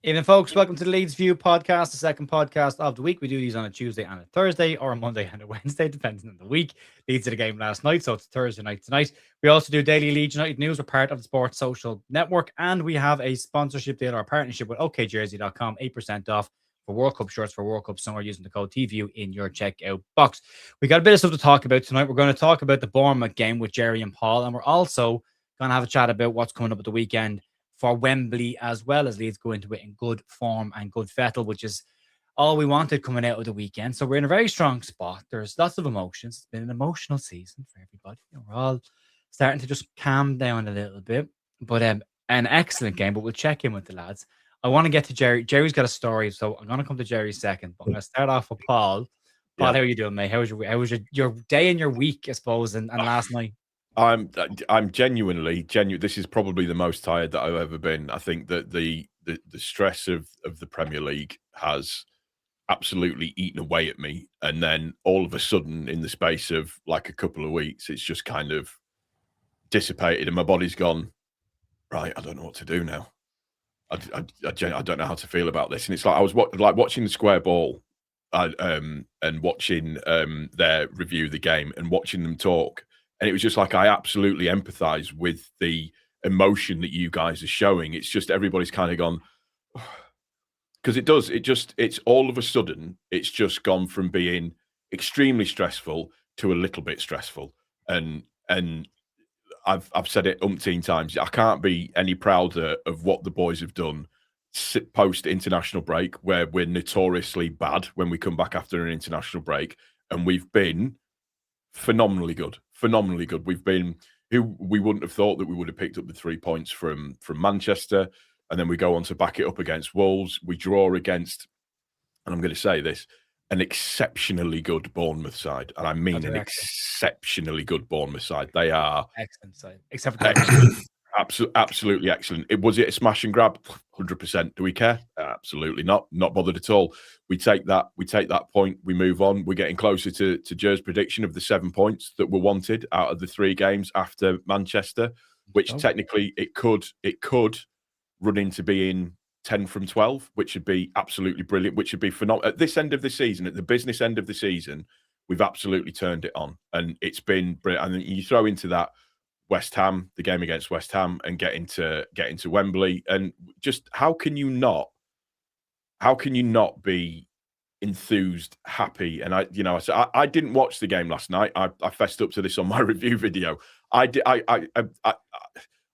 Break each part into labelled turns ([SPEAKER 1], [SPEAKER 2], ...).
[SPEAKER 1] Evening, folks. Welcome to the Leeds View podcast, the second podcast of the week. We do these on a Tuesday and a Thursday, or a Monday and a Wednesday, depending on the week. Leeds to the game last night, so it's Thursday night tonight. We also do daily Leeds United news. We're part of the Sports Social Network, and we have a sponsorship deal or a partnership with okjersey.com, 8% off for World Cup shirts for World Cup summer using the code TView in your checkout box. We got a bit of stuff to talk about tonight. We're going to talk about the Bournemouth game with Gerry and Paul, and we're also going to have a chat about what's coming up at the weekend for Wembley, as well as Leeds go into it in good form and good fettle, which is all we wanted coming out of the weekend. So we're in a very strong spot. There's lots of emotions. It's been an emotional season for everybody. We're all starting to just calm down a little bit. But an excellent game, but we'll check in with the lads. I want to get to Gerry. Gerry's got a story, so I'm going to come to Gerry second. But I'm going to start off with Paul. Paul, how are you doing, mate? How was your day and your week, I suppose, and last night?
[SPEAKER 2] I'm genuinely. This is probably the most tired that I've ever been. I think that the stress of the Premier League has absolutely eaten away at me, and then all of a sudden, in the space of like a couple of weeks, it's just kind of dissipated, and my body's gone, right, I don't know what to do now. I don't know how to feel about this, and it's like I was watching the Square Ball, and watching their review the game and watching them talk. And it was just like, I absolutely empathize with the emotion that you guys are showing. It's just everybody's kind of gone, because it's all of a sudden, it's just gone from being extremely stressful to a little bit stressful. And I've said it umpteen times. I can't be any prouder of what the boys have done post international break, where we're notoriously bad when we come back after an international break. And we've been phenomenally good. We've been who we wouldn't have thought that we would have picked up the 3 points from Manchester, and then we go on to back it up against Wolves. We draw against, and I'm going to say this, an exceptionally good Bournemouth side, and I mean an exceptionally good Bournemouth side. They are
[SPEAKER 1] excellent side, except for
[SPEAKER 2] absolutely excellent. Was it a smash and grab? 100%. Do we care? Absolutely not. Not bothered at all. We take that point. We move on. We're getting closer to Ger's prediction of the 7 points that were wanted out of the 3 games after Manchester, which technically it could run into being 10 from 12, which would be absolutely brilliant, which would be phenomenal. At this end of the season, at the business end of the season, we've absolutely turned it on, and it's been brilliant. And you throw into that West Ham, the game against West Ham, and get into Wembley, and just how can you not be enthused, happy? And I didn't watch the game last night. I fessed up to this on my review video. I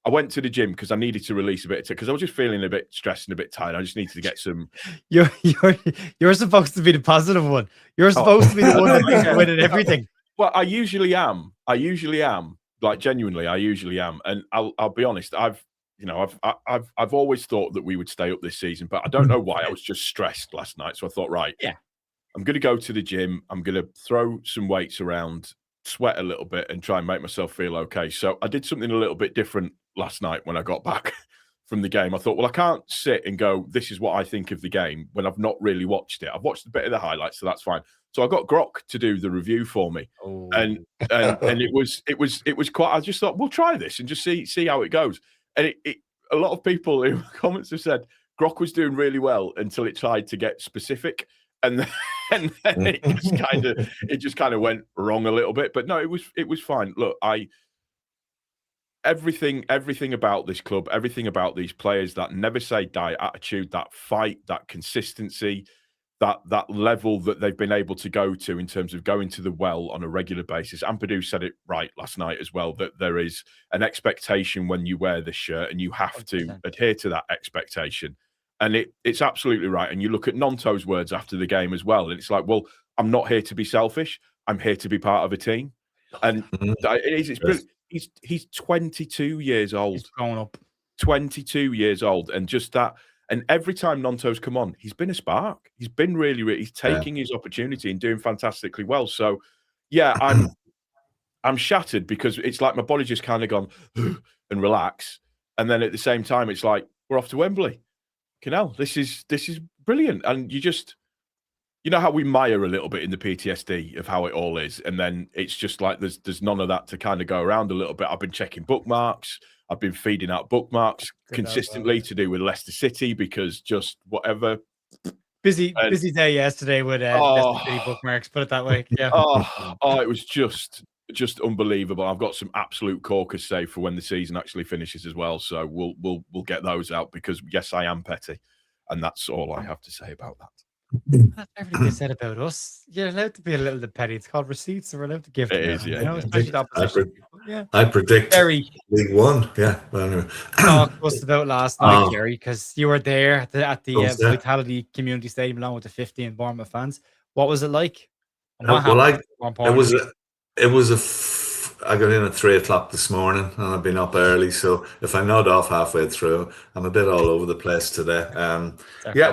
[SPEAKER 2] went to the gym because I needed to release a bit, because I was just feeling a bit stressed and a bit tired. I just needed to get some.
[SPEAKER 1] You're supposed to be the positive one. You're supposed to be the one that's winning everything.
[SPEAKER 2] Well, I usually am. Like, genuinely, I usually am. And I'll be honest, I've always thought that we would stay up this season, but I don't know why. I was just stressed last night. So I thought, right, I'm going to go to the gym. I'm going to throw some weights around, sweat a little bit, and try and make myself feel okay. So I did something a little bit different last night when I got back from the game. I thought, well, I can't sit and go, this is what I think of the game, when I've not really watched it. I've watched a bit of the highlights, so that's fine. So I got Grok to do the review for me, and it was quite. I just thought, we'll try this and just see how it goes. And a lot of people in the comments have said Grok was doing really well until it tried to get specific, and then it just kind of went wrong a little bit. But no, it was fine. Look, everything about this club, everything about these players, that never say die attitude, that fight, that consistency, that level that they've been able to go to in terms of going to the well on a regular basis. Ampadu said it right last night as well, that there is an expectation when you wear this shirt, and you have to adhere to that expectation. And it's absolutely right. And you look at Nonto's words after the game as well, and it's like, well, I'm not here to be selfish. I'm here to be part of a team. And it's brilliant. He's 22 years old.
[SPEAKER 1] He's grown up.
[SPEAKER 2] 22 years old. And just that. And every time Nonto's come on, he's been a spark. He's been really he's taking his opportunity and doing fantastically well. So, yeah, I'm shattered, because it's like my body just kind of gone and relax. And then at the same time, it's like, we're off to Wembley. This is brilliant. And you just, You know how we mire a little bit in the PTSD of how it all is, and then it's just like there's none of that to kind of go around a little bit. I've been checking bookmarks. I've been feeding out bookmarks consistently to do with Leicester City because just whatever.
[SPEAKER 1] Busy day yesterday with Leicester City bookmarks. Put it that way. Yeah.
[SPEAKER 2] It was just unbelievable. I've got some absolute corkers saved for when the season actually finishes as well. So we'll get those out because yes, I am petty, and that's all I have to say about that.
[SPEAKER 1] That's everything they said about us. You're allowed to be a little bit petty. It's called receipts, so we're allowed to give them.
[SPEAKER 2] It is, yeah.
[SPEAKER 1] You know, especially the opposition.
[SPEAKER 3] I predict
[SPEAKER 1] Gerry,
[SPEAKER 3] League One. Yeah. Well, anyway.
[SPEAKER 1] Talk to us about last night, Gerry, because you were there at the Vitality Community Stadium along with the 15 Bournemouth fans. What was it like?
[SPEAKER 3] I got in at 3:00 this morning, and I've been up early. So if I nod off halfway through, I'm a bit all over the place today.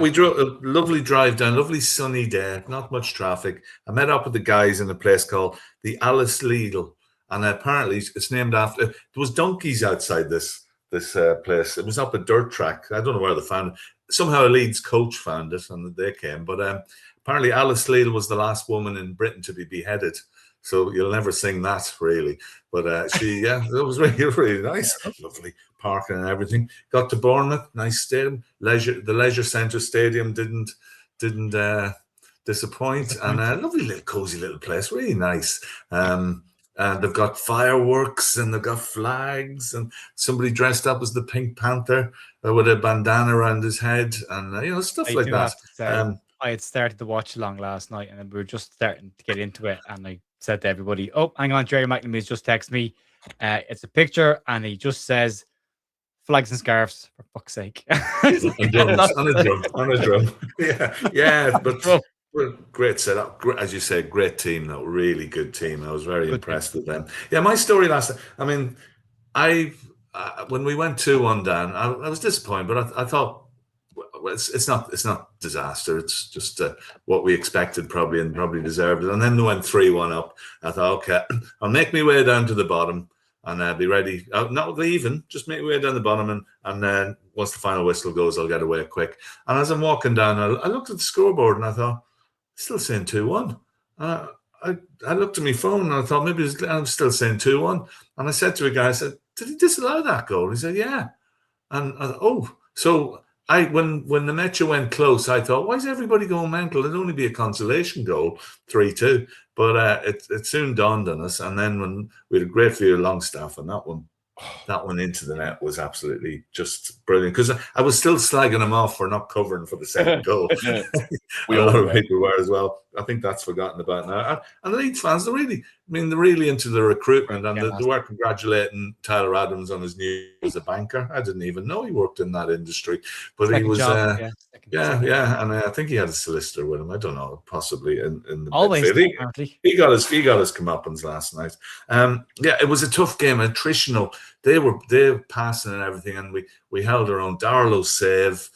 [SPEAKER 3] We drove a lovely drive down, lovely sunny day, not much traffic. I met up with the guys in a place called the Alice Lidl, and apparently it's named after. There was donkeys outside this place. It was up a dirt track. I don't know where they found it. Somehow a Leeds coach found it, and they came. But apparently Alice Lidl was the last woman in Britain to be beheaded. So you'll never sing that, really. But it was really, really nice. Lovely parking and everything. Got to Bournemouth, nice stadium. The Leisure Centre Stadium didn't disappoint. And a lovely little cozy little place, really nice. And they've got fireworks and they've got flags and somebody dressed up as the Pink Panther with a bandana around his head and stuff like that.
[SPEAKER 1] I had started to watch along last night, and we were just starting to get into it, and I said to everybody, "Oh, hang on, Gerry McNamee's just texted me. It's a picture, and he just says flags and scarves for fuck's sake."
[SPEAKER 3] on a drum. Yeah, but great setup. As you say, great team, though. Really good team. I was very impressed with them. Yeah, my story last. I mean, when we went 2-1 down, I was disappointed, but I thought. It's not disaster. It's just what we expected probably and probably deserved it. And then they went 3-1 up. I thought, okay, I'll make my way down to the bottom and be ready. Not leaving, just make my way down the bottom and then once the final whistle goes, I'll get away quick. And as I'm walking down, I looked at the scoreboard and I thought, still saying 2-1. I looked at my phone and I thought maybe I'm still saying 2-1. And I said to a guy, I said, did he disallow that goal? He said, yeah. And I thought, so. When the match went close, I thought, why is everybody going mental? It'd only be a consolation goal, 3-2. But it soon dawned on us. And then when we had a great view of Longstaff, and that one into the net was absolutely just brilliant. Because I was still slagging him off for not covering for the second goal. A lot of people were as well. I think that's forgotten about now. And the Leeds fans, they're really into the recruitment, and they were congratulating Tyler Adams on his news as a banker. I didn't even know he worked in that industry, but he was, and I think he had a solicitor with him. I don't know, possibly in the
[SPEAKER 1] always.
[SPEAKER 3] He got his comeuppance last night. It was a tough game, attritional. They were passing and everything, and we held our own. Darlow save.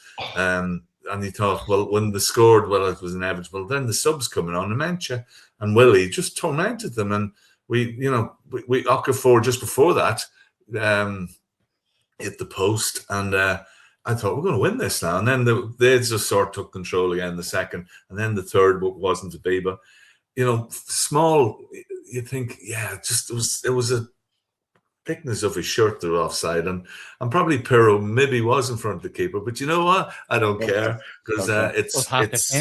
[SPEAKER 3] And he thought, well, when they scored, it was inevitable. Then the subs coming on, Dementia and Willie just tormented them. And we Okafor just before that hit the post. And I thought, we're going to win this now. And then they just sort of took control again, the second. And then the third wasn't to be. But, small, you think, it was a thickness of his shirt that were offside, and probably Pirro maybe was in front of the keeper, but you know what? I don't care because it's that's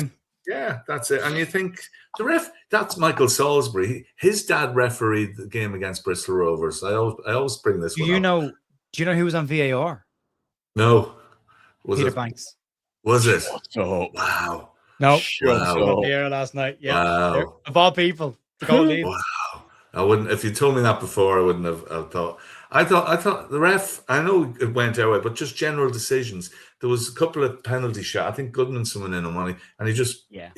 [SPEAKER 3] it. And you think the ref, that's Michael Salisbury. His dad refereed the game against Bristol Rovers. I always bring this. Do you know
[SPEAKER 1] who was on VAR?
[SPEAKER 3] No,
[SPEAKER 1] Peter Banks.
[SPEAKER 3] Was it?
[SPEAKER 2] Oh
[SPEAKER 3] wow!
[SPEAKER 1] No, VAR last night. Yeah, wow. Of all people, the goal lead.
[SPEAKER 3] Wow. I wouldn't. If you told me that before, I wouldn't have thought. I thought the ref. I know it went our way, but just general decisions. There was a couple of penalty shots. I think Goodman's someone in on money, and he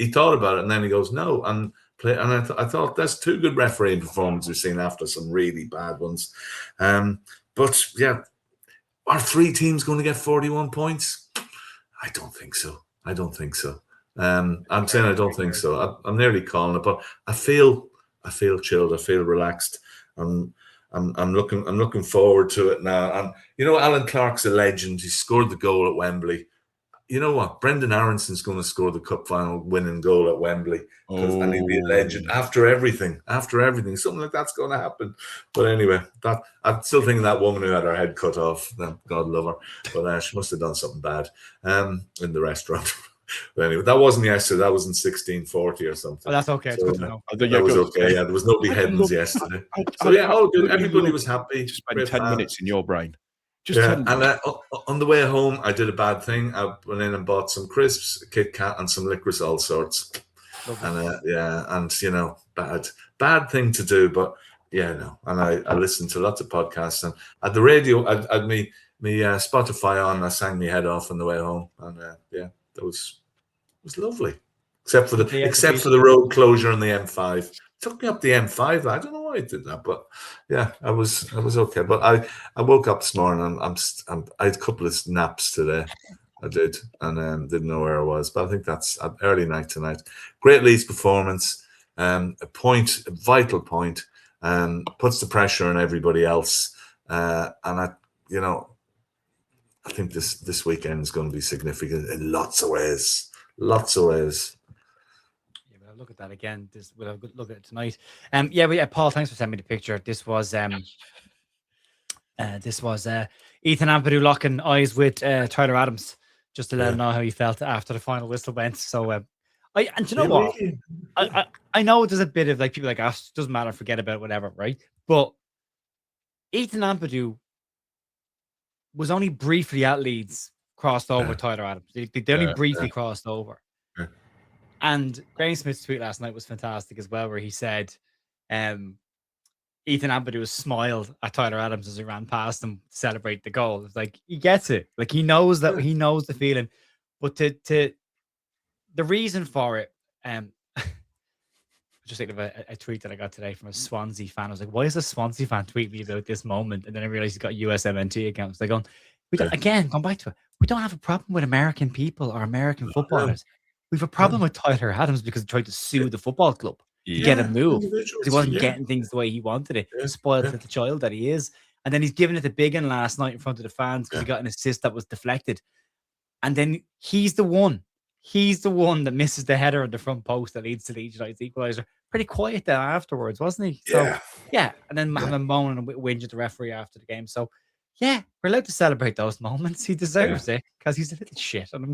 [SPEAKER 3] thought about it, and then he goes no and play. And I thought that's two good refereeing performances we've seen after some really bad ones. But yeah, are three teams going to get 41 points? I don't think so. I'm saying I don't think so. I'm nearly calling it, but I feel chilled. I feel relaxed. I'm looking forward to it now. And Alan Clark's a legend. He scored the goal at Wembley. you know what? Brendan Aronson's going to score the cup final winning goal at Wembley, and he'll be a legend after everything. Something like that's going to happen. But anyway, I'm still thinking that woman who had her head cut off, God love her, but she must have done something bad in the restaurant. But anyway, that wasn't yesterday. That was in 1640 or something.
[SPEAKER 1] Oh, that's okay. It's good to know.
[SPEAKER 3] That was okay. Yeah, there was no beheadings yesterday. So yeah, all good. Everybody was happy.
[SPEAKER 2] Just spend 10 minutes in your brain.
[SPEAKER 3] Just 10 minutes. And on the way home, I did a bad thing. I went in and bought some crisps, a Kit Kat, and some licorice, all sorts. And and bad thing to do, but and I listened to lots of podcasts, and at the radio, I had me Spotify on. I sang my head off on the way home, and that was lovely. Except for the road closure on the M5. It took me up the M5. I don't know why I did that, but yeah, I was okay. But I woke up this morning and I had a couple of naps today. I did, and didn't know where I was. But I think that's an early night tonight. Great Leeds performance. A vital point. Puts the pressure on everybody else. And I think this weekend is going to be significant in lots of ways. Look
[SPEAKER 1] at that again. We'll have a good look at it tonight. Paul, thanks for sending me the picture. This was Ethan Ampadu locking eyes with Tyler Adams, just to let him know how he felt after the final whistle went. So I know there's a bit of like people like us, doesn't matter, forget about it, whatever, right? But Ethan Ampadu was only briefly at Leeds, crossed over Tyler Adams. They only briefly crossed over. And Graham Smith's tweet last night was fantastic as well, where he said Ethan Ampadu smiled at Tyler Adams as he ran past him to celebrate the goal. It's like he gets it. Like he knows that he knows the feeling. But to the reason for it, just thinking of a tweet that I got today from a Swansea fan. I was like, why is a Swansea fan tweeting me about this moment? And then I realized he's got a USMNT account. So they're going, going back to it. We don't have a problem with American people or American footballers. We have a problem with Tyler Adams because he tried to sue the football club to get him moved. He wasn't getting things the way he wanted it. Spoiled little child that he is. And then he's giving it the big one last night in front of the fans because he got an assist that was deflected. And then he's the one that misses the header on the front post that leads to Leeds United's equaliser. Pretty quiet there afterwards, wasn't he? So, and then having a moan and whinge at the referee after the game. So, we're allowed to celebrate those moments. He deserves it because he's a little shit. And I'm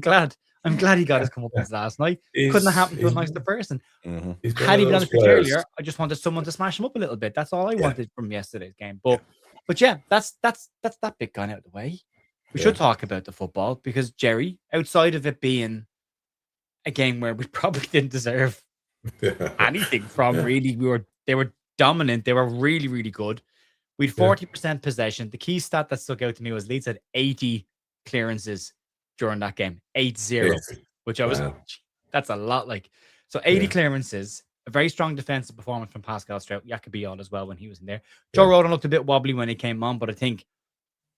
[SPEAKER 1] glad he got his comeuppance last night. Couldn't have happened to a nicer person. Had he been on the pitch earlier, I just wanted someone to smash him up a little bit. That's all I wanted from yesterday's game. But that's that bit gone out of the way. We should talk about the football because Gerry, outside of it being a game where we probably didn't deserve anything from, really, they were dominant. They were really, really good. We had 40% possession. The key stat that stuck out to me was Leeds had 80 clearances during that game, 8-0, which I was, that's a lot. Like, so 80 clearances, a very strong defensive performance from Pascal Strout, Yacobiol as well when he was in there. Joe Rodon looked a bit wobbly when he came on, but I think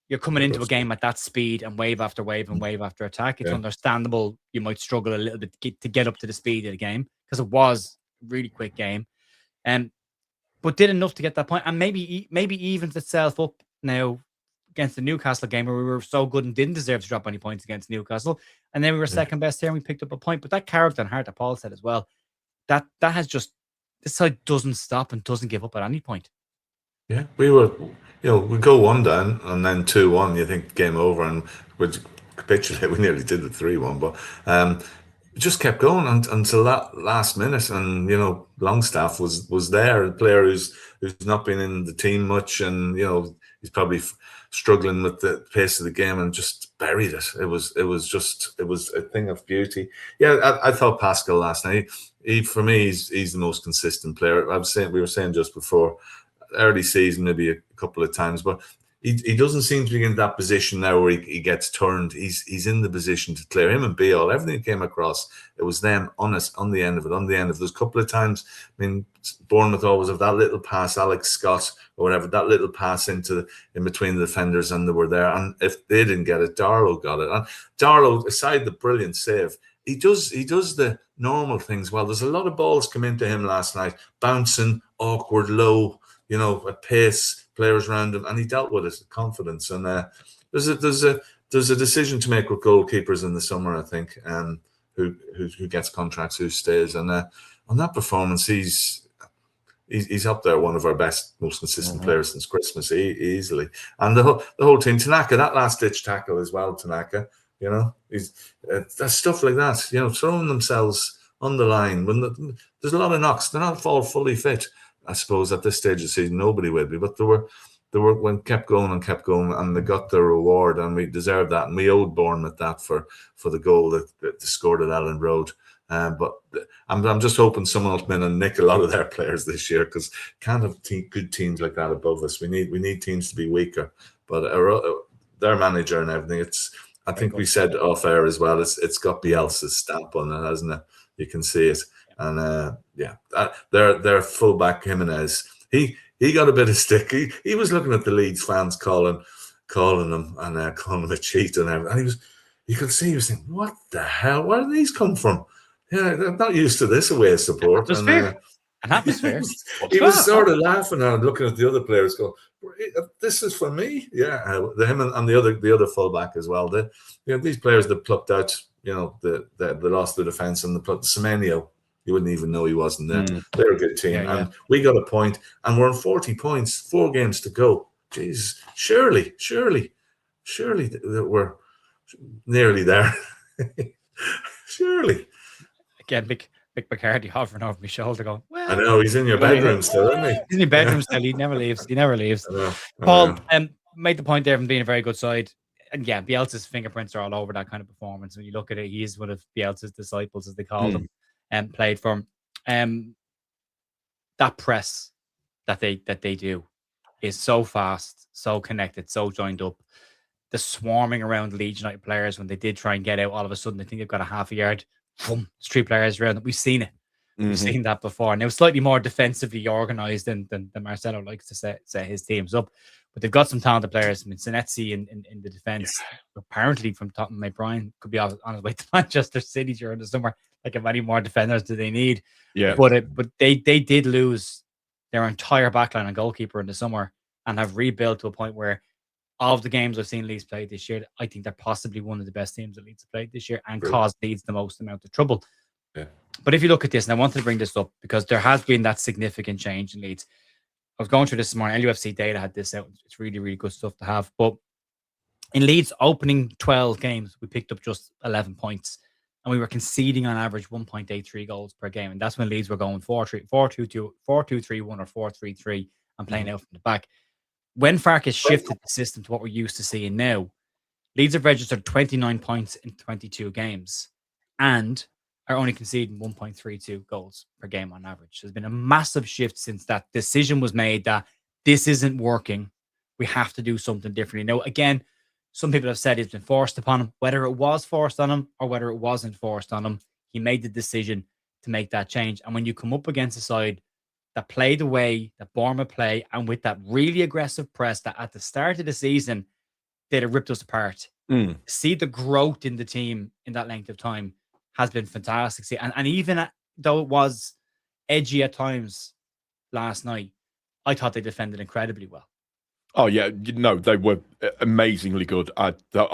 [SPEAKER 1] you're coming into a game at that speed and wave after wave and wave after attack. It's understandable you might struggle a little bit to get up to the speed of the game because it was a really quick game. But did enough to get that point and maybe evens itself up now against the Newcastle game where we were so good and didn't deserve to drop any points against Newcastle. And then we were second best here and we picked up a point. But that character and heart that Paul said as well, that has just, this side doesn't stop and doesn't give up at any point.
[SPEAKER 3] Yeah, we were, we go 1 down and then 2-1, you think game over, and we'd capitulate. We nearly did the 3-1, but just kept going until that last minute. And, Longstaff was there, a player who's not been in the team much, and, he's probably struggling with the pace of the game and just buried it. It was a thing of beauty. Yeah, I thought Pascal last night, for me, he's the most consistent player. We were saying just before, early season, maybe a couple of times, but he doesn't seem to be in that position now where he gets turned. He's in the position to clear. Him and Beal, everything that came across, it was them on the end of it. There's a couple of times, Bournemouth always have that little pass, Alex Scott or whatever, that little pass in between the defenders, and they were there. And if they didn't get it, Darlow got it. And Darlow, aside the brilliant save, he does the normal things well. There's a lot of balls come into him last night, bouncing, awkward, low, at pace, players around him, and he dealt with it with confidence. And there's there's a decision to make with goalkeepers in the summer, I think, who gets contracts, who stays, and on that performance, he's up there, one of our best, most consistent players since Christmas, easily. And the whole team, Tanaka, that last ditch tackle as well, Tanaka. You know, that's stuff like that. You know, throwing themselves on the line when there's a lot of knocks. They're not all fully fit, I suppose, at this stage of the season. Nobody will be, but they were when kept going, and they got their reward, and we deserved that, and we owed Bournemouth that for the goal that they scored at Ellen Road. But I'm just hoping someone will come in and nick a lot of their players this year, because can't have good teams like that above us. We need teams to be weaker. But their manager and everything, I think we said off air as well, it's got Bielsa's stamp on it, hasn't it? You can see it. And their fullback Jimenez, he got a bit of stick. He was looking at the Leeds fans calling him and calling him a cheat and everything. And you could see he was thinking, what the hell? Where did these come from? Yeah, I'm not used to this away support.
[SPEAKER 1] An atmosphere.
[SPEAKER 3] He was sort of laughing and looking at the other players, going, "This is for me." Yeah, him and the other fullback as well. These players that plucked out, they lost the defense, and the Semenyo, you wouldn't even know he wasn't there. They're a good team, and we got a point, and we're on 40 points, 4 games to go. Jeez, surely that we're nearly there. Surely.
[SPEAKER 1] Again, Mick McCarthy hovering over my shoulder going, well,
[SPEAKER 3] I know, he's in your bedroom still, isn't he?
[SPEAKER 1] He's in your bedroom still. He never leaves. Paul made the point there from being a very good side. And yeah, Bielsa's fingerprints are all over that kind of performance. When you look at it, he is one of Bielsa's disciples, as they call them, and played for him. That press that they do is so fast, so connected, so joined up. The swarming around Leeds United players when they did try and get out, all of a sudden they think they've got a half a yard. Boom, there's 3 players around them. We've seen it. We've seen that before. And it was slightly more defensively organised than Marcelo likes to set his teams up. But they've got some talented players. I mean, Senetsi in the defence, apparently from Tottenham, mate, Brian could be on his way to Manchester City during the summer. Like, how many more defenders do they need?
[SPEAKER 2] Yeah.
[SPEAKER 1] But they did lose their entire backline and goalkeeper in the summer, and have rebuilt to a point where, of the games I've seen Leeds play this year, I think they're possibly one of the best teams that Leeds have played this year and caused Leeds the most amount of trouble.
[SPEAKER 3] Yeah.
[SPEAKER 1] But if you look at this, and I wanted to bring this up because there has been that significant change in Leeds. I was going through this morning. LUFC data had this out. It's really, really good stuff to have. But in Leeds' opening 12 games, we picked up just 11 points. And we were conceding on average 1.83 goals per game. And that's when Leeds were going 4-2-3-1 or 4-3-3 and playing out from the back. When Farkas shifted the system to what we're used to seeing now, Leeds have registered 29 points in 22 games and are only conceding 1.32 goals per game on average. There's been a massive shift since that decision was made that this isn't working. We have to do something differently. Now, again, some people have said it's been forced upon him. Whether it was forced on him or whether it wasn't forced on him, he made the decision to make that change. And when you come up against a side that play the way that Bournemouth play, and with that really aggressive press that at the start of the season, they'd have ripped us apart. See the growth in the team in that length of time has been fantastic. See, and even though it was edgy at times last night, I thought they defended incredibly well.
[SPEAKER 2] Oh, yeah. No, they were amazingly good. I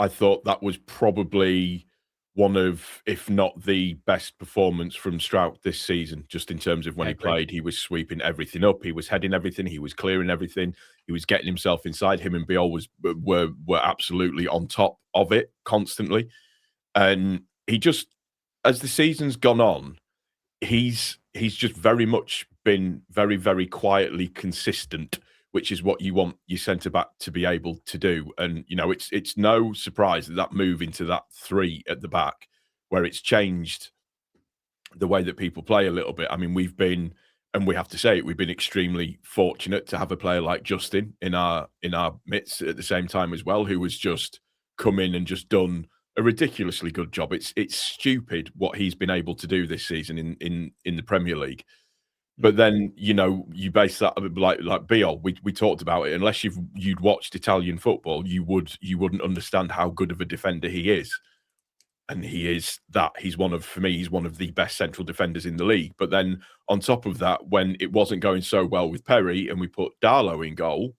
[SPEAKER 2] thought that was probably one of, if not the best performance from Strout this season, just in terms of when he played. He was sweeping everything up. He was heading everything. He was clearing everything. He was getting himself inside. Him and Biol were absolutely on top of it constantly. And he just, as the season's gone on, he's just very much been very, very quietly consistent, which is what you want your centre-back to be able to do. And, it's no surprise that move into that 3 at the back, where it's changed the way that people play a little bit. I mean, we've been extremely fortunate to have a player like Justin in our midst at the same time as well, who has just come in and just done a ridiculously good job. It's stupid what he's been able to do this season in the Premier League. But then, you base that like Biol. We talked about it. Unless you'd watched Italian football, you wouldn't understand how good of a defender he is. And he is that. For me, he's one of the best central defenders in the league. But then on top of that, when it wasn't going so well with Perry and we put Darlow in goal,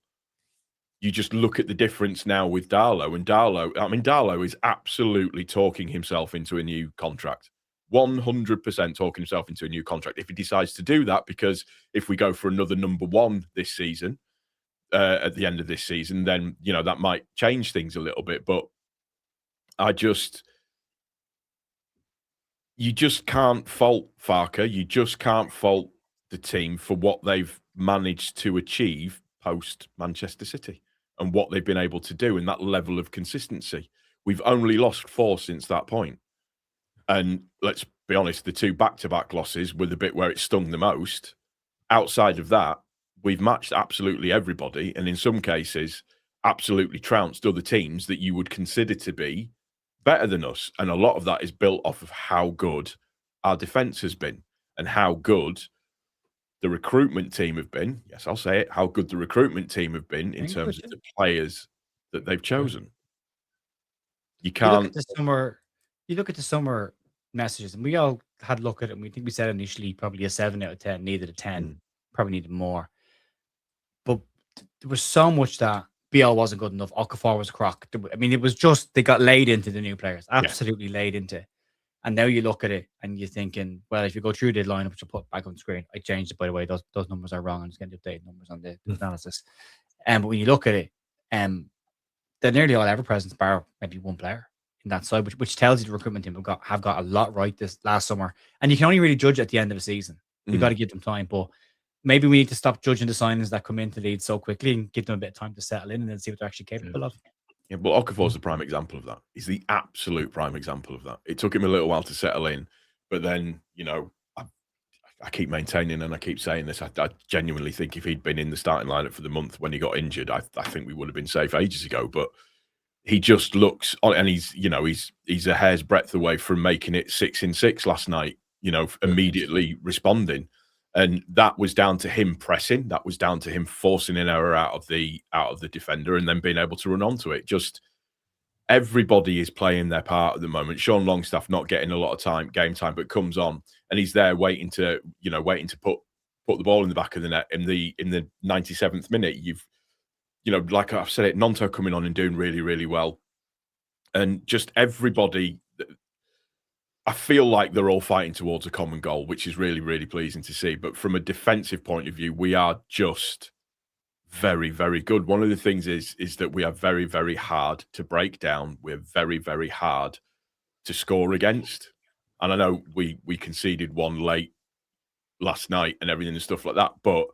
[SPEAKER 2] you just look at the difference now with Darlow. And Darlow is absolutely talking himself into a new contract. 100% talking himself into a new contract. If he decides to do that, because if we go for another number one this season, at the end of this season, then, you know, that might change things a little bit. But you just can't fault Farke. You just can't fault the team for what they've managed to achieve post Manchester City and what they've been able to do in that level of consistency. We've only lost 4 since that point. And let's be honest, the 2 back-to-back losses were the bit where it stung the most. Outside of that, we've matched absolutely everybody, and in some cases, absolutely trounced other teams that you would consider to be better than us. And a lot of that is built off of how good our defence has been and how good the recruitment team have been. Yes, I'll say it. How good the recruitment team have been in terms of the players that they've chosen. You can't.
[SPEAKER 1] You look at the summer messages, and we all had a look at it, and we think we said initially probably a 7 out of 10, needed a 10, probably needed more. But there was so much that BL wasn't good enough. Okafor was a crock. I mean, it was just, they got laid into the new players, absolutely laid into. And now you look at it and you're thinking, well, if you go through the lineup, which I'll put back on screen, I changed it, by the way. Those numbers are wrong. I'm just getting the updated numbers on the analysis. But when you look at it, they're nearly all ever presence, bar maybe one player in that side, which tells you the recruitment team have got a lot right this last summer. And you can only really judge at the end of the season. You've got to give them time. But maybe we need to stop judging the signings that come into Leeds so quickly and give them a bit of time to settle in and then see what they're actually capable of.
[SPEAKER 2] Yeah, well, Okafor's the prime example of that. He's the absolute prime example of that. It took him a little while to settle in, but then, you know, I keep maintaining and I keep saying this. I genuinely think if he'd been in the starting lineup for the month when he got injured, I think we would have been safe ages ago. But he just looks, and he's a hair's breadth away from making it 6 in 6 last night. You know, immediately responding. And that was down to him pressing. That was down to him forcing an error out of the defender and then being able to run onto it. Just everybody is playing their part at the moment. Sean Longstaff not getting a lot of game time, but comes on and he's there waiting to put the ball in the back of the net in the 97th minute. Like I've said it, Nonto coming on and doing really, really well. And just everybody, I feel like they're all fighting towards a common goal, which is really, really pleasing to see. But from a defensive point of view, we are just very, very good. One of the things is that we are very, very hard to break down. We're very, very hard to score against. And I know we conceded one late last night and everything and stuff like that, but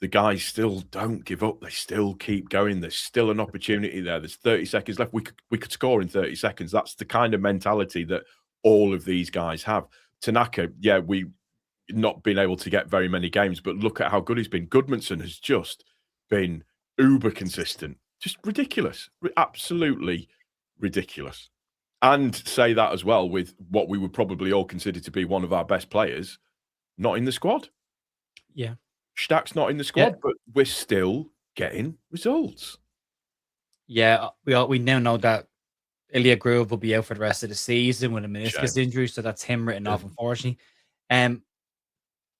[SPEAKER 2] the guys still don't give up. They still keep going. There's still an opportunity there. There's 30 seconds left. We could score in 30 seconds. That's the kind of mentality that all of these guys have. Tanaka, we not been able to get very many games, but look at how good he's been. Goodmanson has just been uber consistent. Just ridiculous. Absolutely ridiculous. And say that as well with what we would probably all consider to be one of our best players not in the squad.
[SPEAKER 1] Yeah.
[SPEAKER 2] Stack's not in the squad, but we're still getting results.
[SPEAKER 1] Yeah, we now know that Ilya Groove will be out for the rest of the season with a meniscus injury, so that's him written off, unfortunately.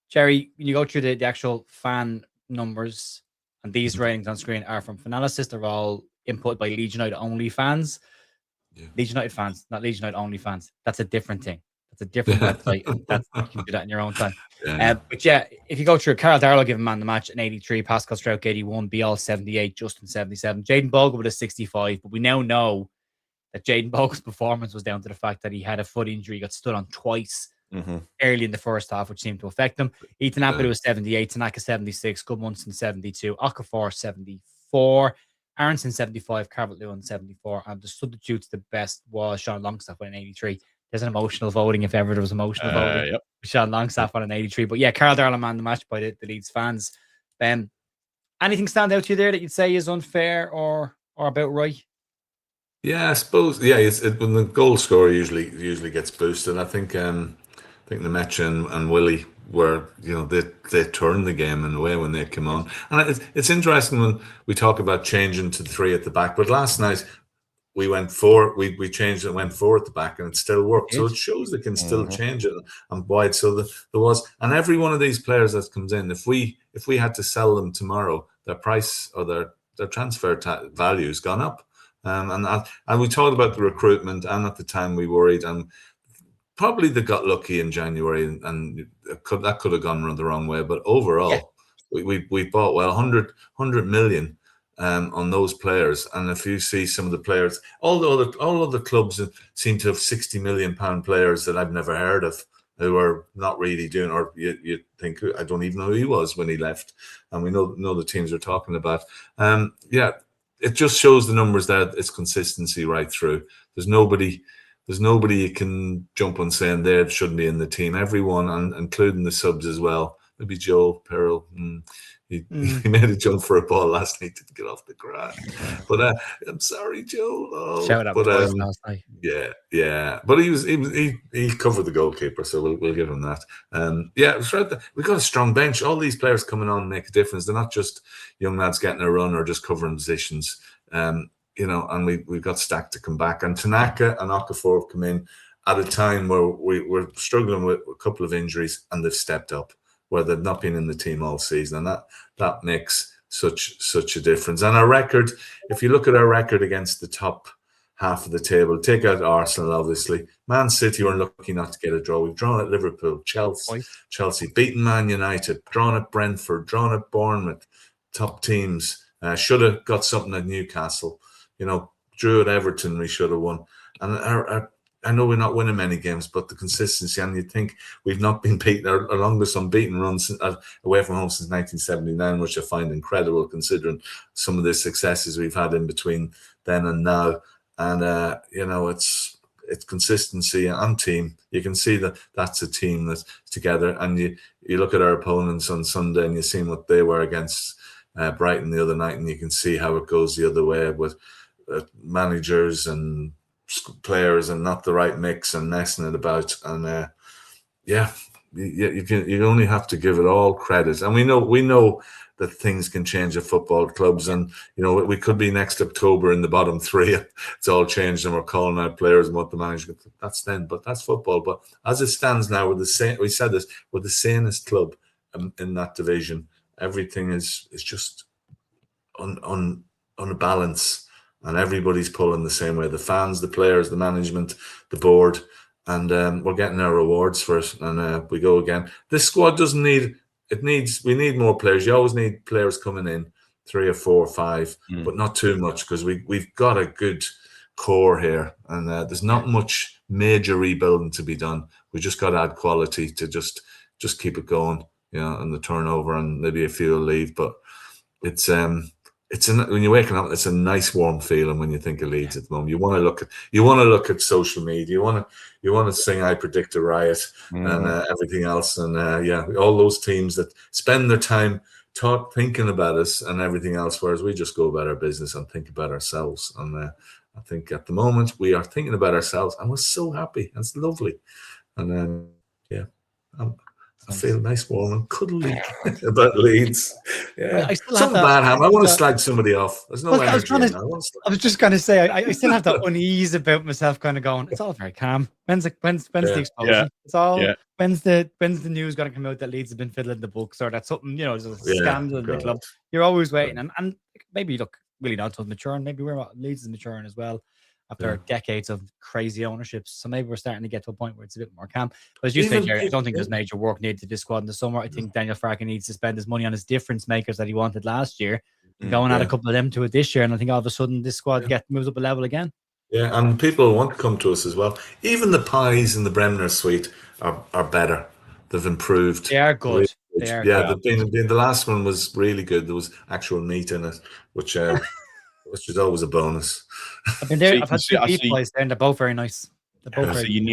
[SPEAKER 1] Gerry, when you go through the actual fan numbers, and these ratings on screen are from Finalysis, they're all input by Leeds United only fans. Yeah. Leeds United fans, not Leeds United only fans. That's a different thing. That's a different website. You can do that in your own time. But if you go through, Carl Darlow giving man the match an 83, Pascal Strauch 81, BL 78, Justin 77, Jayden Bogle with a 65. But we now know that Jayden Bogle's performance was down to the fact that he had a foot injury, got stood on twice early in the first half, which seemed to affect him. Ethan Ampadu was 78, Tanaka 76, Goodmunson 72, Okafor 74, Aronson 75, Calvert-Lewin 74, and the substitutes the best was Sean Longstaff with an 83. There's an emotional voting if ever there was emotional voting. Yep. Sean Longstaff on an 83. But yeah, Carl Darlow man the match by the Leeds fans. Anything stand out to you there that you'd say is unfair or about right?
[SPEAKER 3] Yeah, I suppose. Yeah, when the goal scorer usually gets boosted. I think Lemaitre and Willie were, they turned the game in a way when they came on. And it's interesting when we talk about changing to 3 at the back. But last night we went 4. We changed and went 4 at the back, and it still worked. So it shows they can still change it and wide. So there was, and every one of these players that comes in, if we had to sell them tomorrow, their price or transfer value's gone up. And we talked about the recruitment, and at the time we worried, and probably they got lucky in January, and that could have gone the wrong way. But overall, we bought 100 million on those players. And if you see some of the players, all the clubs seem to have 60 million pound players that I've never heard of, who are not really doing, or you think, I don't even know who he was when he left. And we know the teams we're talking about. It just shows the numbers that it's consistency right through. There's nobody you can jump on saying they shouldn't be in the team. Everyone, and including the subs as well. Maybe Joe Perrell. He made a jump for a ball last night to get off the ground. But I'm sorry, Joe. Oh,
[SPEAKER 1] shout out last night.
[SPEAKER 3] Yeah. But he covered the goalkeeper, so we'll give him that. It's right. We've got a strong bench. All these players coming on make a difference. They're not just young lads getting a run or just covering positions. And we've got Stack to come back. And Tanaka and Okafor have come in at a time where we're struggling with a couple of injuries, and they've stepped up, where they've not been in the team all season. And that makes such a difference. And our record, if you look at our record against the top half of the table, take out Arsenal, obviously. Man City were lucky not to get a draw. We've drawn at Liverpool, Chelsea, beaten Man United, drawn at Brentford, drawn at Bournemouth, top teams. Should have got something at Newcastle. Drew at Everton, we should have won. And I know we're not winning many games, but the consistency, and you think we've not been beaten, our longest unbeaten run away from home since 1979, which I find incredible considering some of the successes we've had in between then and now. And, it's consistency and team. You can see that that's a team that's together. And you look at our opponents on Sunday, and you see what they were against Brighton the other night, and you can see how it goes the other way with managers and players and not the right mix and messing it about. And you only have to give it all credit. And we know that things can change at football clubs, and we could be next October in the bottom three. It's all changed, and we're calling out players and what the manager. That's then, but that's football. But as it stands now, we're the sanest club in that division. Everything is just on a balance, and everybody's pulling the same way. The fans, the players, the management, the board, and we're getting our rewards for it. And we go again. This squad doesn't need. We need more players. You always need players coming in, 3 or 4 or 5, but not too much, because we've got a good core here, and there's not much major rebuilding to be done. We just got to add quality to just keep it going. And the turnover, and maybe a few will leave, but when you're waking up, it's a nice warm feeling when you think of Leeds at the moment. You want to look at social media. You want to sing "I Predict a Riot" and everything else, and all those teams that spend their time thinking about us and everything else, whereas we just go about our business and think about ourselves. And I think at the moment we are thinking about ourselves, and we're so happy. It's lovely, and I feel nice, warm, and cuddly about Leeds. Yeah, something bad happened. I want to slag somebody off. There's no energy.
[SPEAKER 1] I was just going to say, I still have that unease about myself, kind of going. It's all very calm. When's the explosion? Yeah. It's all. Yeah. When's the news going to come out that Leeds have been fiddling the books, or that something there's a scandal in the club? You're always waiting, and maybe look, really not maturing. Maybe Leeds is maturing as well. After decades of crazy ownerships. So maybe we're starting to get to a point where it's a bit more calm. But as you say, Gerry, I don't think there's major work needed to this squad in the summer. I think Daniel Farke needs to spend his money on his difference makers that he wanted last year, and go and add a couple of them to it this year. And I think all of a sudden this squad moves up a level again. Yeah,
[SPEAKER 3] and people want to come to us as well. Even the pies in the Bremner suite are better. They've improved.
[SPEAKER 1] They are good.
[SPEAKER 3] Really good. The last one was really good. There was actual meat in it, which is always a bonus.
[SPEAKER 1] I've been there. I've had 2 people there, and they're both very nice.
[SPEAKER 2] So your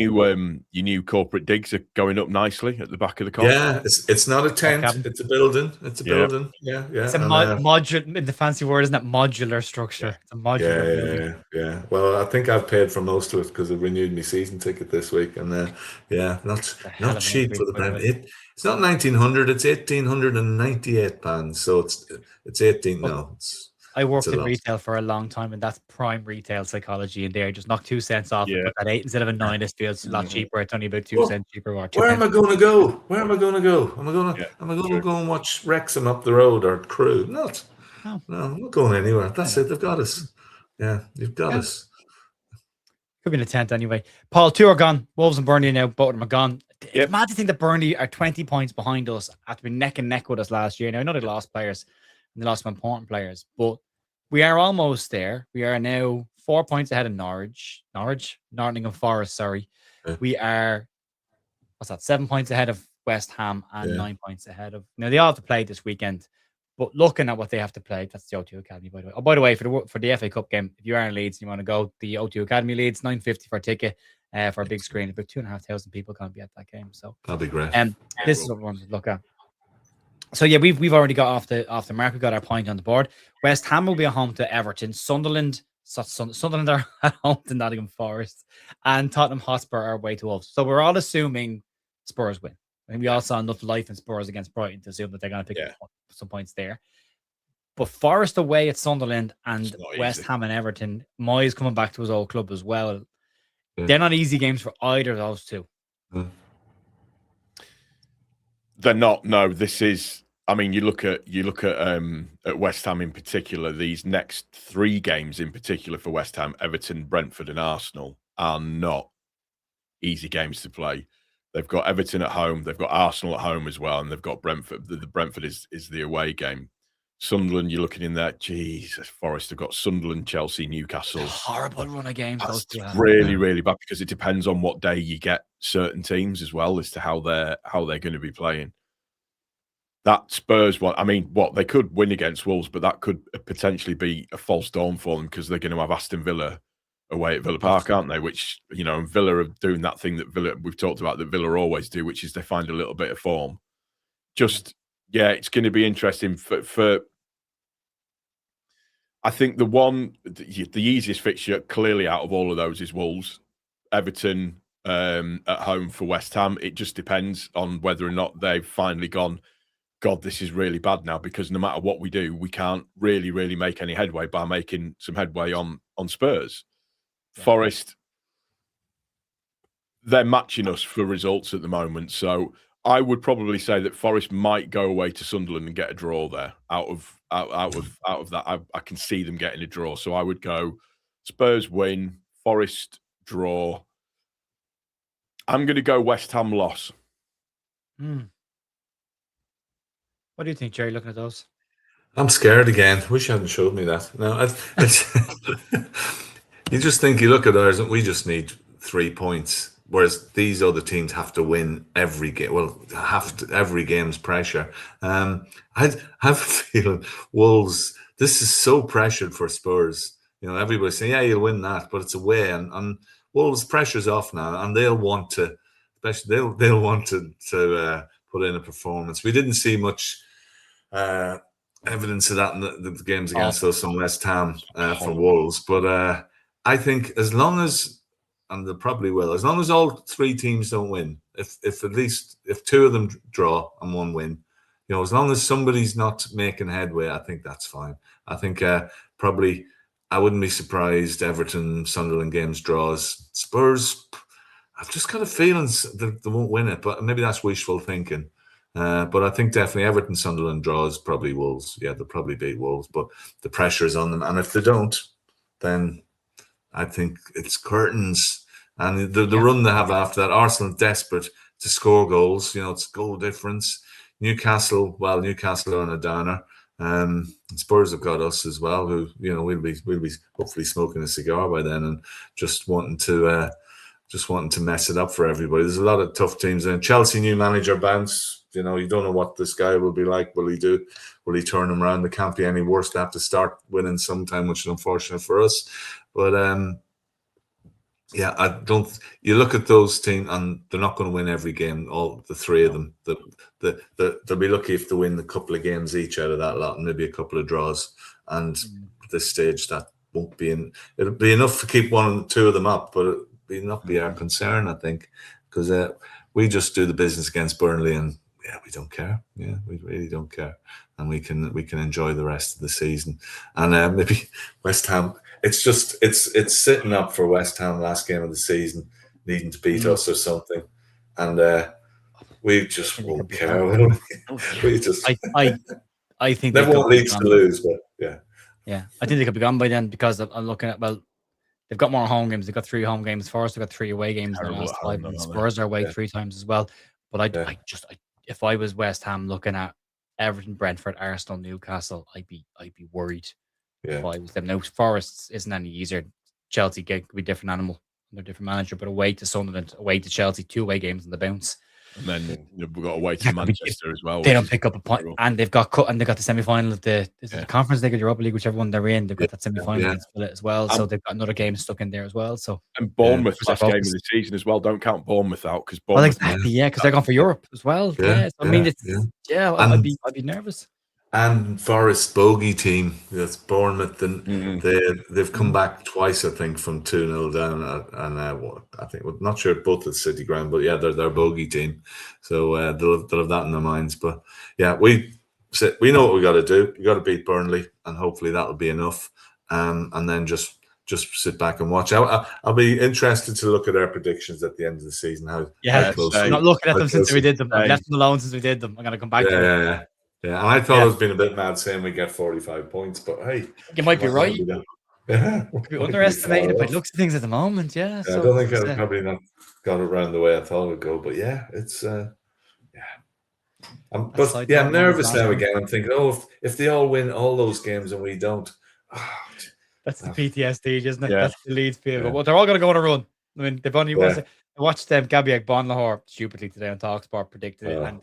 [SPEAKER 2] new corporate digs are going up nicely at the back of the car.
[SPEAKER 3] Yeah, it's not a tent; it's a building. It's a building. Yeah.
[SPEAKER 1] It's a modular. In the fancy word, isn't that modular structure? It's a modular building.
[SPEAKER 3] Yeah. Well, I think I've paid for most of it because I renewed my season ticket this week, and not cheap for the brand. It's not 1,900; it's 1,898 pounds. So it's 18 now.
[SPEAKER 1] I worked in retail for a long time, and that's prime retail psychology in there. Just knock 2 cents off and put that 8 instead of a 9. This feels a lot cheaper. It's only about 2 cents cheaper.
[SPEAKER 3] Where am I going to go? Am I going to go and watch Wrexham up the road or Crewe? Not. No, I'm not going anywhere. That's it. They've got us. Yeah, you've got us.
[SPEAKER 1] Could be in the 10th anyway. Paul, 2 are gone. Wolves and Burnley now, both of them are gone. It's mad to think that Burnley are 20 points behind us after being neck and neck with us last year. Now, I know they lost players and they lost some important players, but we are almost there. We are now 4 points ahead of Nottingham Forest, sorry.
[SPEAKER 3] Yeah.
[SPEAKER 1] We are, 7 points ahead of West Ham and 9 points ahead of... Now, they all have to play this weekend, but looking at what they have to play, that's the O2 Academy, by the way. Oh, by the way, for the FA Cup game, if you are in Leeds and you want to go, the O2 Academy Leeds, $9.50 for a ticket for a big screen. About 2,500 people can't be at that game. So
[SPEAKER 3] that'll be great.
[SPEAKER 1] This is what we want to look at. So yeah, we've already got off the mark. We got our point on the board. West Ham will be at home to Everton. Sunderland are at home to Nottingham Forest, and Tottenham Hotspur are away to Wolves. So we're all assuming Spurs win. I mean, we all saw enough life in Spurs against Brighton to assume that they're going to pick up some points there. But Forest away at Sunderland and West Ham and Everton, Moyes coming back to his old club as well. Yeah. They're not easy games for either of those two.
[SPEAKER 2] They're not. No, this is. I mean, you look at West Ham in particular. These next 3 games in particular for West Ham, Everton, Brentford, and Arsenal are not easy games to play. They've got Everton at home, they've got Arsenal at home as well, and they've got Brentford. The Brentford is the away game. Sunderland, you're looking in there. Jesus, Forest have got Sunderland, Chelsea, Newcastle.
[SPEAKER 1] Horrible run of games.
[SPEAKER 2] That's really, really bad because it depends on what day you get certain teams as well as to how they're going to be playing. That Spurs one, I mean, they could win against Wolves, but that could potentially be a false dawn for them because they're going to have Aston Villa away at Villa Park, aren't they? Which, and Villa are doing that thing that we've talked about that Villa always do, which is they find a little bit of form. It's going to be interesting for I think the easiest fixture clearly out of all of those is Wolves. Everton at home for West Ham. It just depends on whether or not they've finally gone, God, this is really bad now, because no matter what we do, we can't really, really make any headway by making some headway on Spurs. Yeah. Forest, they're matching us for results at the moment. So I would probably say that Forest might go away to Sunderland and get a draw there. Out of that, I can see them getting a draw. So I would go Spurs win, Forest draw. I'm going to go West Ham loss.
[SPEAKER 1] What do you think, Gerry, looking at those?
[SPEAKER 3] I'm scared again. Wish you hadn't showed me that. No, you just think, you look at ours, and we just need 3 points, whereas these other teams have to win every game. Well, every game's pressure. I have a feeling Wolves, this is so pressured for Spurs. Everybody's saying, yeah, you'll win that, but it's away, and Wolves' pressure's off now, and they'll want to, especially they'll want to put in a performance. We didn't see much evidence of that in the games against us and West Ham for Wolves, but I think as long as, and they probably will, as long as all 3 teams don't win, if 2 of them draw and 1 win, as long as somebody's not making headway, I think that's fine. I think probably I wouldn't be surprised Everton, Sunderland games draws. Spurs, I've just got a feeling that they won't win it, but maybe that's wishful thinking. But I think definitely Everton, Sunderland draws, probably Wolves. Yeah, they'll probably beat Wolves, but the pressure is on them. And if they don't, then I think it's curtains. And the run they have after that, Arsenal desperate to score goals. It's goal difference. Newcastle are on a downer. Spurs have got us as well, who we'll be hopefully smoking a cigar by then and just wanting to mess it up for everybody. There's a lot of tough teams, and Chelsea new manager bounce. You don't know what this guy will be like. Will he turn them around? They can't be any worse. They have to start winning sometime, which is unfortunate for us. But I don't. You look at those teams, and they're not going to win every game. All the 3 of them. They'll be lucky if they win a couple of games each out of that lot, and maybe a couple of draws. And at this stage, that won't be in. It'll be enough to keep 1 and 2 of them up, but it'll not be our concern, I think, because we just do the business against Burnley, and we don't care. Yeah, we really don't care, and we can enjoy the rest of the season. And maybe West Ham. It's sitting up for West Ham last game of the season, needing to beat us or something, and we just won't care. We just
[SPEAKER 1] I think
[SPEAKER 3] they won't Leeds to lose, but Yeah.
[SPEAKER 1] Yeah, I think they could be gone by then because I'm looking at, well, they've got more home games. They've got 3 home games. Forest have got 3 away games in the
[SPEAKER 2] Terrible
[SPEAKER 1] last
[SPEAKER 2] at
[SPEAKER 1] 5.
[SPEAKER 2] home,
[SPEAKER 1] And
[SPEAKER 2] though, aren't
[SPEAKER 1] Spurs are away
[SPEAKER 3] Yeah.
[SPEAKER 1] 3 times as well. But
[SPEAKER 3] Yeah.
[SPEAKER 1] if I was West Ham looking at Everton, Brentford, Arsenal, Newcastle, I'd be worried if I was them. Now, Forest isn't any easier. Chelsea could be a different animal. They're a different manager, but away to Sunderland, away to Chelsea, 2 away games on the bounce.
[SPEAKER 2] And then we've got away to
[SPEAKER 1] That could be-
[SPEAKER 2] Manchester as well.
[SPEAKER 1] They
[SPEAKER 2] which
[SPEAKER 1] don't
[SPEAKER 2] is
[SPEAKER 1] pick up a point,
[SPEAKER 2] terrible.
[SPEAKER 1] and they've got the semi-final of the Conference League or the Europa League, whichever one they're in. They've got that semi-final against Villa as well, so they've got another game stuck in there as well. So
[SPEAKER 2] And Bournemouth
[SPEAKER 1] Yeah.
[SPEAKER 2] last game of the season as well. Don't count Bournemouth out because
[SPEAKER 1] well,
[SPEAKER 2] Bournemouth.
[SPEAKER 1] exactly, yeah, because they're going for Europe as well. Yeah, so, I mean, it's I'd
[SPEAKER 3] And-
[SPEAKER 1] be nervous.
[SPEAKER 3] And Forest bogey team. That's Bournemouth, and
[SPEAKER 2] Mhm.
[SPEAKER 3] they've come back twice, I think, from 2-0 down. And I think we're not sure both at City Ground, but yeah, they're bogey team. So they'll have that in their minds. But yeah, we know what we got to do. We got to beat Burnley, and hopefully that'll be enough. And then just sit back and watch. I'll be interested to look at our predictions at the end of the season. How close
[SPEAKER 1] I'm
[SPEAKER 2] same.
[SPEAKER 1] not looking at them since we did them. I've
[SPEAKER 2] Same.
[SPEAKER 1] left them alone since we did them. I'm going to come back to them.
[SPEAKER 3] Yeah, and I thought I was being a bit mad saying we get 45 points, but hey,
[SPEAKER 1] You might be right.
[SPEAKER 3] Yeah,
[SPEAKER 1] We underestimated by looks of things at the moment. Yeah,
[SPEAKER 3] I don't think I've probably not got it around the way I thought it would go, but yeah, it's I'm nervous now again. I'm thinking, if they all win all those games and we don't,
[SPEAKER 1] that's the PTSD, isn't it?
[SPEAKER 2] Yeah.
[SPEAKER 1] That's the Leeds feel. Well, they're all going to go on a run. I mean, they've only I watched Gabby Bonlahor stupidly today on Talksport predicted it,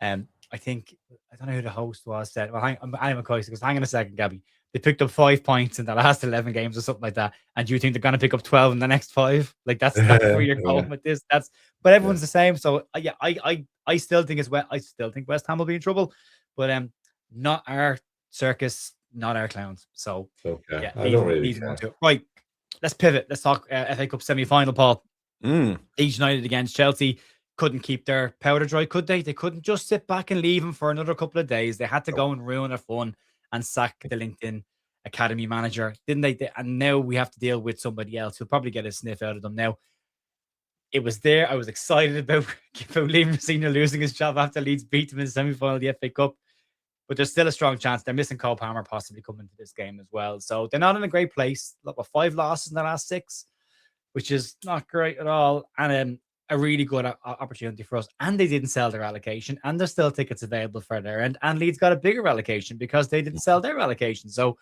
[SPEAKER 1] and I don't know who the host was said. Well, I'm McCoy because hang on a second, Gabby. They picked up 5 points in the last 11 games or something like that, and do you think they're going to pick up 12 in the next 5? Like that's where you're going with this. But everyone's the same. So I still think I still think West Ham will be in trouble, but not our circus, not our clowns. So
[SPEAKER 3] I don't really care.
[SPEAKER 1] Right, let's pivot. Let's talk FA Cup semi-final, Paul. Leeds United against Chelsea. Couldn't keep their powder dry, could they? They couldn't just sit back and leave him for another couple of days. They had to go and ruin their fun and sack the LinkedIn Academy manager, didn't they? And now we have to deal with somebody else who'll probably get a sniff out of them. Now, it was there. I was excited about Liam Senior losing his job after Leeds beat him in the semi-final of the FA Cup. But there's still a strong chance. They're missing Cole Palmer possibly coming to this game as well. So they're not in a great place. Look, 5 losses in the last 6, which is not great at all. And a really good opportunity for us. And they didn't sell their allocation. And there's still tickets available for there. And Leeds got a bigger allocation because they didn't sell their allocation. So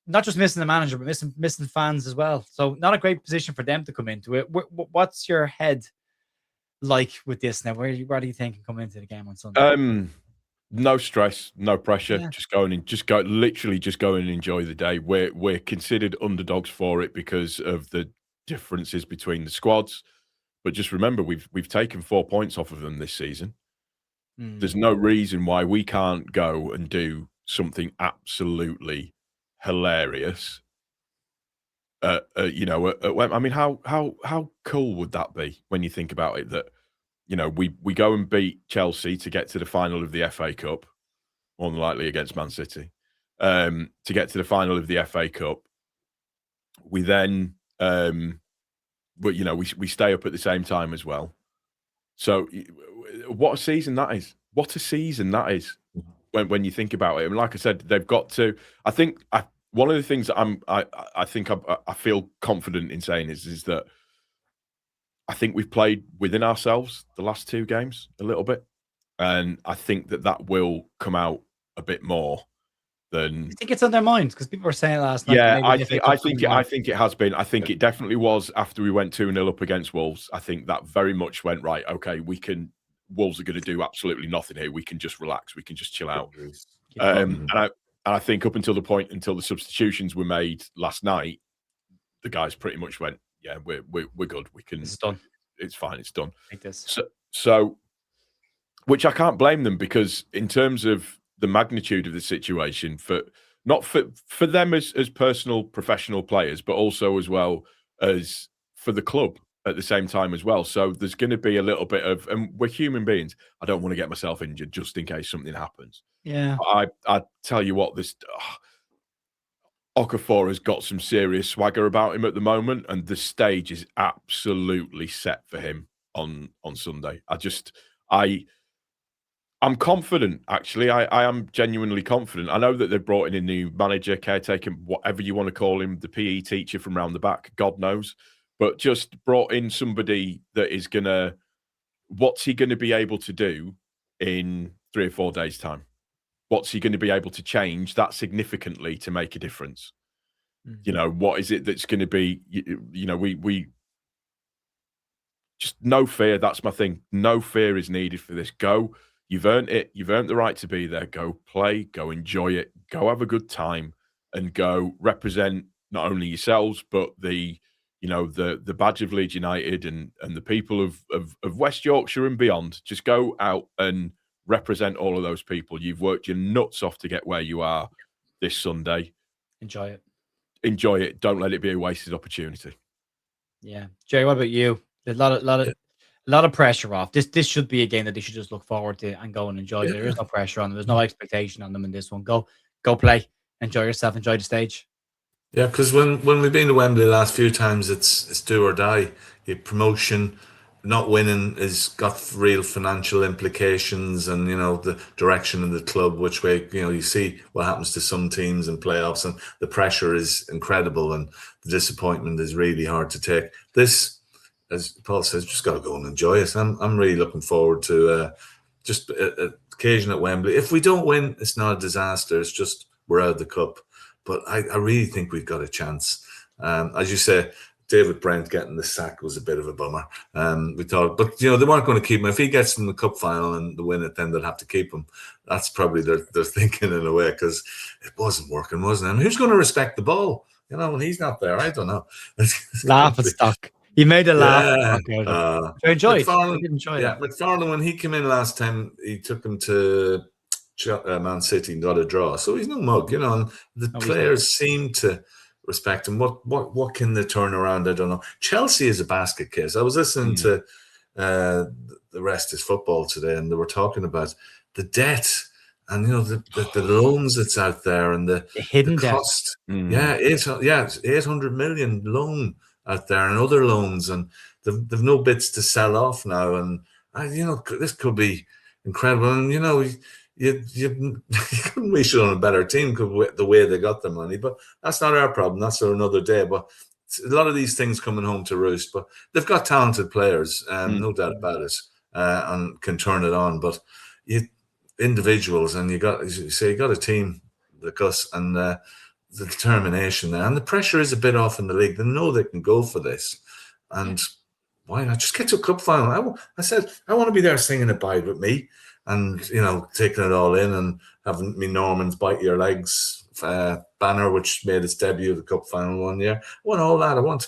[SPEAKER 1] not just missing the manager, but missing fans as well. So not a great position for them to come into it. What's your head like with this now? What do you think come into the game on Sunday?
[SPEAKER 2] No stress, no pressure. Yeah. Literally just go and enjoy the day. We're considered underdogs for it because of the differences between the squads. But just remember, we've taken 4 points off of them this season. There's no reason why we can't go and do something absolutely hilarious. I mean, how cool would that be when you think about it? That we go and beat Chelsea to get to the final of the FA Cup, more than likely against Man City, to get to the final of the FA Cup. We then. But we stay up at the same time as well. So what a season that is! What a season that is when you think about it. And like I said, they've got to. I think one of the things that I feel confident in saying is that I think we've played within ourselves the last 2 games a little bit, and I think that will come out a bit more. I
[SPEAKER 1] think it's on their minds because people were saying last night.
[SPEAKER 2] Yeah, I think it has been. I think it definitely was after we went 2-0 up against Wolves. I think that very much went right. Okay, Wolves are going to do absolutely nothing here. We can just relax. We can just chill out. And I think up until the substitutions were made last night, the guys pretty much went, yeah, we're good. We can.
[SPEAKER 1] It's done.
[SPEAKER 2] It's fine. It's done.
[SPEAKER 1] Like this.
[SPEAKER 2] So, which I can't blame them because in terms of the magnitude of the situation for them as personal professional players, but also as well as for the club at the same time as well. So there's going to be a little bit of, and we're human beings. I don't want to get myself injured just in case something happens.
[SPEAKER 1] Yeah.
[SPEAKER 2] I tell you what, Okafor has got some serious swagger about him at the moment, and the stage is absolutely set for him on Sunday. I'm confident, actually. I am genuinely confident. I know that they've brought in a new manager, caretaker, whatever you want to call him, the PE teacher from round the back, God knows. But just brought in somebody that is going to, what's he going to be able to do in 3 or 4 days' time? What's he going to be able to change that significantly to make a difference? You know, what is it that's going to be, you know, we just no fear. That's my thing. No fear is needed for this. Go. You've earned it. You've earned the right to be there. Go play. Go enjoy it. Go have a good time, and go represent not only yourselves but the, you know, the badge of Leeds United and the people of West Yorkshire and beyond. Just go out and represent all of those people. You've worked your nuts off to get where you are this Sunday.
[SPEAKER 1] Enjoy it.
[SPEAKER 2] Enjoy it. Don't let it be a wasted opportunity.
[SPEAKER 1] Yeah, Gerry, what about you? There's a lot of pressure off. This should be a game that they should just look forward to and go and enjoy. There is no pressure on them. There's no expectation on them in this one. Go play, enjoy yourself, enjoy the stage.
[SPEAKER 3] Yeah, because when we've been to Wembley the last few times, it's do or die. Your promotion, not winning has got real financial implications, and you know the direction of the club, which way you see what happens to some teams in playoffs, and the pressure is incredible, and the disappointment is really hard to take. This, as Paul says, just got to go and enjoy it. I'm really looking forward to just an occasion at Wembley. If we don't win, it's not a disaster. It's just we're out of the cup. But I really think we've got a chance. As you say, David Brent getting the sack was a bit of a bummer. We thought, but they weren't going to keep him. If he gets in the cup final and they win it, then they'll have to keep him. That's probably their thinking in a way, because it wasn't working, wasn't it? I mean, who's going to respect the ball? When he's not there, I don't know.
[SPEAKER 1] Laugh and stock. He made a laugh. I enjoyed it. I did enjoy it.
[SPEAKER 3] McFarlane, when he came in last time, he took him to Man City and got a draw, so he's no mug, and the players seem to respect him. What can they turn around? I don't know. Chelsea is a basket case. I was listening to the Rest is Football today, and they were talking about the debt and the loans that's out there and the
[SPEAKER 1] hidden
[SPEAKER 3] cost. It's 800 million loan out there and other loans, and they've no bits to sell off now, and this could be incredible. And you couldn't wish it on a better team the way they got the money, but that's not our problem. That's for another day. But a lot of these things coming home to roost. But they've got talented players, no doubt about it, and can turn it on. But individuals, and you got a team, the Gus, and the determination there, and the pressure is a bit off in the league. They know they can go for this, and why not just get to a cup final? I said I want to be there singing "Abide with Me." And taking it all in, and having me Norman's Bite Your Legs banner, which made its debut at the cup final one year. I want all that. I want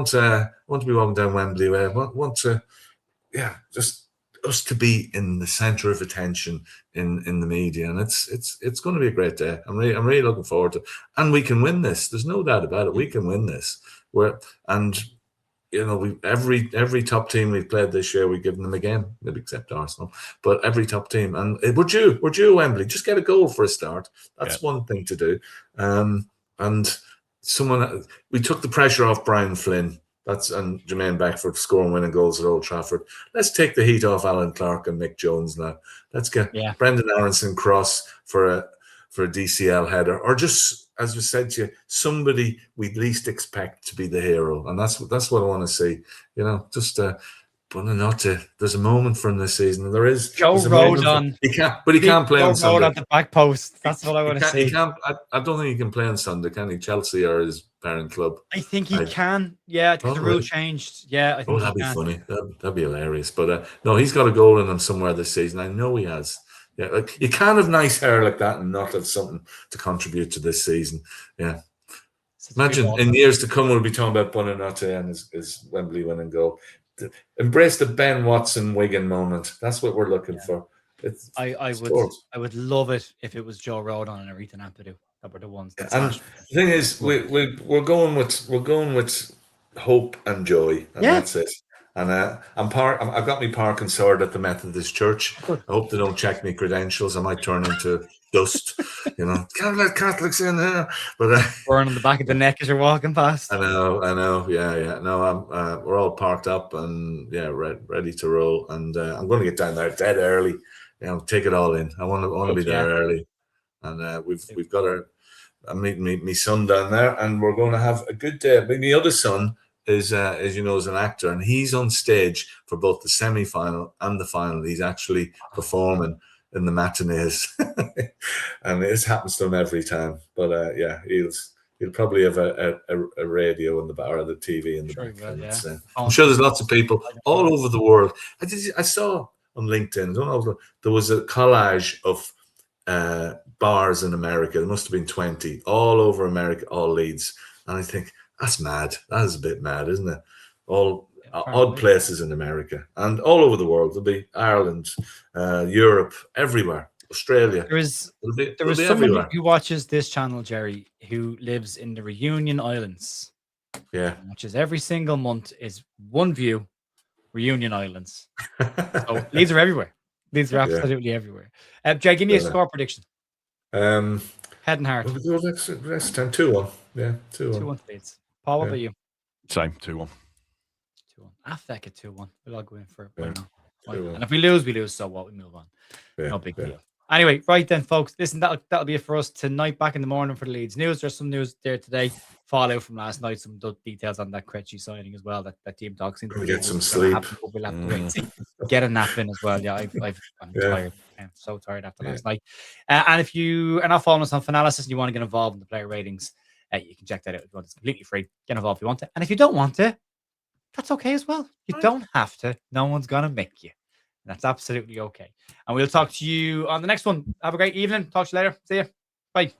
[SPEAKER 3] to be walking down Wembley. I want to, just us to be in the centre of attention in the media, and it's going to be a great day. I'm really looking forward to it. And we can win this. There's no doubt about it. We can win this. Every top team we've played this year, we've given them a game, maybe except Arsenal, but every top team, and we're due Wembley. Just get a goal for a start. That's one thing to do. And we took the pressure off Brian Flynn. And Jermaine Beckford scoring winning goals at Old Trafford. Let's take the heat off Alan Clark and Mick Jones now. Let's get Brendan Aronson cross for a DCL header, or just, as we said to you, somebody we least expect to be the hero, and that's what I want to see. There's a moment from this season, and there is
[SPEAKER 1] Joe Rodon.
[SPEAKER 3] He can't play on Sunday.
[SPEAKER 1] At the back post. That's what I want to see.
[SPEAKER 3] He can't. I don't think he can play on Sunday, can he? Chelsea are his parent club.
[SPEAKER 1] I think he can. Yeah, because the rule changed. Yeah, I think
[SPEAKER 3] that'd be funny. That'd be hilarious. But no, he's got a goal in him somewhere this season. I know he has. Yeah, you can't have nice hair like that and not have something to contribute to this season. Yeah. Imagine in years to come, we'll be talking about Buonanotte and his Wembley winning goal. Embrace the Ben Watson Wigan moment. That's what we're looking for.
[SPEAKER 1] I would love it if it was Joe Rodon and Aretha Ampadu that were the ones.
[SPEAKER 3] And the thing is, we're going with hope and joy, and that's it. And I've got my parking sword at the Methodist Church. I hope they don't check me credentials. I might turn into dust. Can't let Catholics in here. But
[SPEAKER 1] burn on the back of the neck as you're walking past.
[SPEAKER 3] I know. Yeah. No, we're all parked up and ready to roll. And I'm going to get down there dead early take it all in. I want to be there early, and we've got I'm meeting my son down there, and we're going to have a good day. My other son is, as you know, is an actor, and he's on stage for both the semi-final and the final. He's actually performing in the matinees, and this happens to him every time. But he'll probably have a radio in the bar or the TV in the back. I'm sure there's lots of people all over the world. I saw on LinkedIn, there was a collage of bars in America. There must have been 20 all over America, all Leeds. And I think that's mad. That is a bit mad, isn't it? All odd places in America and all over the world. There'll be Ireland, Europe, everywhere, Australia.
[SPEAKER 1] There is somebody who watches this channel, Gerry, who lives in the Reunion Islands.
[SPEAKER 3] Yeah.
[SPEAKER 1] Which is every single month is one view, Reunion Islands. So Leeds are everywhere. Leeds are absolutely everywhere. Jay, give me a score prediction.
[SPEAKER 3] Head
[SPEAKER 1] and heart.
[SPEAKER 3] Next time, 2-1. Yeah, 2-1.
[SPEAKER 1] 2-1 Leeds. Paul, what about you?
[SPEAKER 2] Same, 2-1.
[SPEAKER 1] 2-1. After that, 2-1. We'll all go in for it.
[SPEAKER 3] And
[SPEAKER 1] if we lose, we lose. So what? We move on. No big deal. Anyway, right then, folks. Listen, that'll be it for us tonight. Back in the morning for the Leeds news. There's some news there today. Fallout from last night. Some details on that Krejci signing as well. That team talks into.
[SPEAKER 3] Get some sleep.
[SPEAKER 1] We'll have to wait and see. Get a nap in as well. Yeah, I'm tired. I'm so tired after last night. And if you are not following us on Finalysis and you want to get involved in the player ratings, you can check that out. It's completely free. Get involved if you want to. And if you don't want to, that's okay as well. You don't have to. No one's gonna make you. That's absolutely okay. And we'll talk to you on the next one. Have a great evening. Talk to you later. See you. Bye.